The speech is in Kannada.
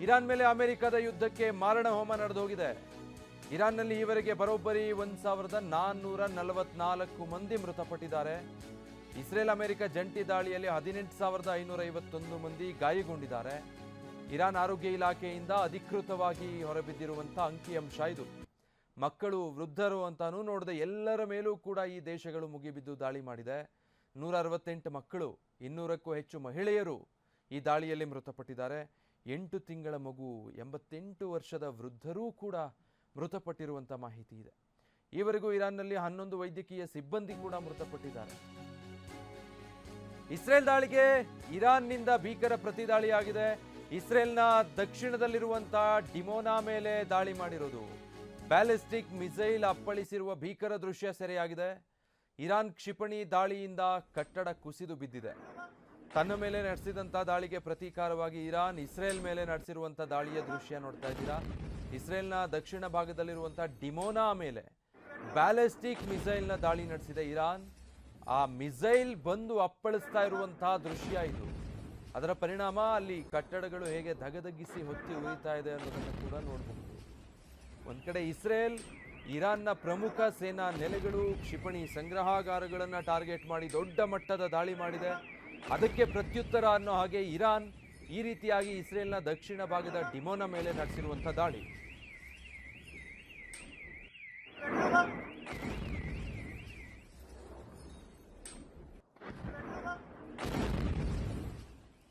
ಇರಾನ್ ಮೇಲೆ ಅಮೆರಿಕದ ಯುದ್ಧಕ್ಕೆ ಮಾರಣ ಹೋಮ ನಡೆದೋಗಿದೆ. ಇರಾನ್ನಲ್ಲಿ ಈವರೆಗೆ ಬರೋಬ್ಬರಿ 1444 ಮಂದಿ ಮೃತಪಟ್ಟಿದ್ದಾರೆ. ಇಸ್ರೇಲ್ ಅಮೆರಿಕ ಜಂಟಿ ದಾಳಿಯಲ್ಲಿ 18,551 ಮಂದಿ ಗಾಯಗೊಂಡಿದ್ದಾರೆ. ಇರಾನ್ ಆರೋಗ್ಯ ಇಲಾಖೆಯಿಂದ ಅಧಿಕೃತವಾಗಿ ಹೊರಬಿದ್ದಿರುವಂಥ ಅಂಕಿಅಂಶ ಇದು. ಮಕ್ಕಳು, ವೃದ್ಧರು ಅಂತಾನೂ ನೋಡದೆ ಎಲ್ಲರ ಮೇಲೂ ಕೂಡ ಈ ದೇಶಗಳು ಮುಗಿಬಿದ್ದು ದಾಳಿ ಮಾಡಿದೆ. 168 ಮಕ್ಕಳು, 200ಕ್ಕೂ ಹೆಚ್ಚು ಮಹಿಳೆಯರು ಈ ದಾಳಿಯಲ್ಲಿ ಮೃತಪಟ್ಟಿದ್ದಾರೆ. 8 ತಿಂಗಳ ಮಗು, 88 ವರ್ಷದ ವೃದ್ಧರೂ ಕೂಡ ಮೃತಪಟ್ಟಿರುವಂಥ ಮಾಹಿತಿ ಇದೆ. ಈವರೆಗೂ ಇರಾನ್ನಲ್ಲಿ 11 ವೈದ್ಯಕೀಯ ಸಿಬ್ಬಂದಿ ಕೂಡ ಮೃತಪಟ್ಟಿದ್ದಾರೆ. ಇಸ್ರೇಲ್ ದಾಳಿಗೆ ಇರಾನ್ನಿಂದ ಭೀಕರ ಪ್ರತಿದಾಳಿಯಾಗಿದೆ. ಇಸ್ರೇಲ್ನ ದಕ್ಷಿಣದಲ್ಲಿರುವಂತಹ ಡಿಮೋನಾ ಮೇಲೆ ದಾಳಿ ಮಾಡಿರೋದು. ಬ್ಯಾಲಿಸ್ಟಿಕ್ ಮಿಸೈಲ್ ಅಪ್ಪಳಿಸಿರುವ ಭೀಕರ ದೃಶ್ಯ ಸೆರೆಯಾಗಿದೆ. ಇರಾನ್ ಕ್ಷಿಪಣಿ ದಾಳಿಯಿಂದ ಕಟ್ಟಡ ಕುಸಿದು ಬಿದ್ದಿದೆ. ತನ್ನ ಮೇಲೆ ನಡೆಸಿದಂಥ ದಾಳಿಗೆ ಪ್ರತೀಕಾರವಾಗಿ ಇರಾನ್ ಇಸ್ರೇಲ್ ಮೇಲೆ ನಡೆಸಿರುವಂಥ ದಾಳಿಯ ದೃಶ್ಯ ನೋಡ್ತಾ ಇದ್ದೀರಾ. ಇಸ್ರೇಲ್ನ ದಕ್ಷಿಣ ಭಾಗದಲ್ಲಿರುವಂಥ ಡಿಮೋನಾ ಮೇಲೆ ಬ್ಯಾಲಿಸ್ಟಿಕ್ ಮಿಸೈಲ್ನ ದಾಳಿ ನಡೆಸಿದೆ ಇರಾನ್. ಆ ಮಿಸೈಲ್ ಬಂದು ಅಪ್ಪಳಿಸ್ತಾ ಇರುವಂತಹ ದೃಶ್ಯ ಇದು. ಅದರ ಪರಿಣಾಮ ಅಲ್ಲಿ ಕಟ್ಟಡಗಳು ಹೇಗೆ ಧಗಧಗಿಸಿ ಹೊತ್ತಿ ಉರಿತಾ ಇದೆ ಅನ್ನೋದನ್ನು ಕೂಡ ನೋಡಬಹುದು. ಒಂದ್ ಕಡೆ ಇಸ್ರೇಲ್ ಇರಾನ್ನ ಪ್ರಮುಖ ಸೇನಾ ನೆಲೆಗಳು, ಕ್ಷಿಪಣಿ ಸಂಗ್ರಹಾಗಾರಗಳನ್ನು ಟಾರ್ಗೆಟ್ ಮಾಡಿ ದೊಡ್ಡ ಮಟ್ಟದ ದಾಳಿ ಮಾಡಿದೆ. ಅದಕ್ಕೆ ಪ್ರತ್ಯುತ್ತರ ಅನ್ನೋ ಹಾಗೆ ಇರಾನ್ ಈ ರೀತಿಯಾಗಿ ಇಸ್ರೇಲ್ನ ದಕ್ಷಿಣ ಭಾಗದ ಡಿಮೋನಾ ಮೇಲೆ ನಡೆಸಿರುವಂಥ ದಾಳಿ.